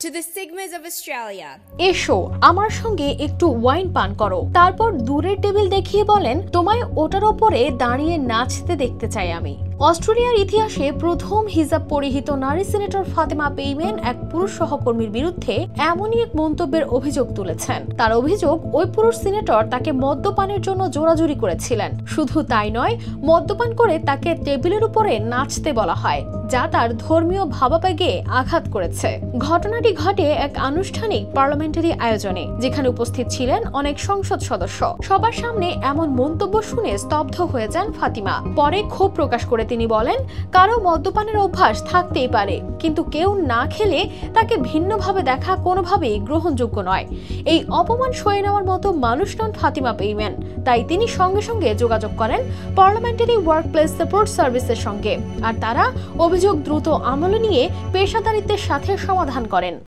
To the Sigmas of Australia. এসো আমার সঙ্গে একটু ওয়াইন পান করো। তারপর দূরের টেবিল দেখিয়ে বলেন, তোমায় ওটার ওপরে দাঁড়িয়ে নাচতে দেখতে চাই আমি। অস্ট্রেলিয়ার ইতিহাসে প্রথম হিজাব পরিহিত নারী সিনেটর ফাতেমা পেইম্যান এক পুরুষ সহকর্মীর বিরুদ্ধে এমনই এক মন্তব্যের অভিযোগ তুলেছেন। তার অভিযোগ, ওই পুরুষ সিনেটর তাকে মদ্যপানের জন্য জোরাজুরি করেছিলেন। শুধু তাই নয়, মদ্যপান করে তাকে টেবিলের উপরে নাচতে বলা হয়, যা তার ধর্মীয় ভাবাবেগে আঘাত করেছে। ঘটনাটি ঘটে এক আনুষ্ঠানিক পার্লামেন্টারি আয়োজনে, যেখানে উপস্থিত ছিলেন অনেক সংসদ সদস্য। সবার সামনে এমন মন্তব্য শুনে স্তব্ধ হয়ে যান ফাতিমা। পরে ক্ষোভ প্রকাশ করে তিনি বলেন, কারো মদ্যপানের অভ্যাস থাকতেই পারে, কিন্তু কেউ না খেলে তাকে ভিন্নভাবে দেখা কোনোভাবেই গ্রহণযোগ্য নয়। এই অপমান সয়ে নেওয়ার মতো মানুষ নন ফাতিমা পেইম্যান। তাই তিনি সঙ্গে সঙ্গে যোগাযোগ করেন পার্লামেন্টারি ওয়ার্কপ্লেস সাপোর্ট সার্ভিসের সঙ্গে, আর তারা অভিযোগ দ্রুত আমলে নিয়ে পেশাদারিত্বের সাথে সমাধান করেন।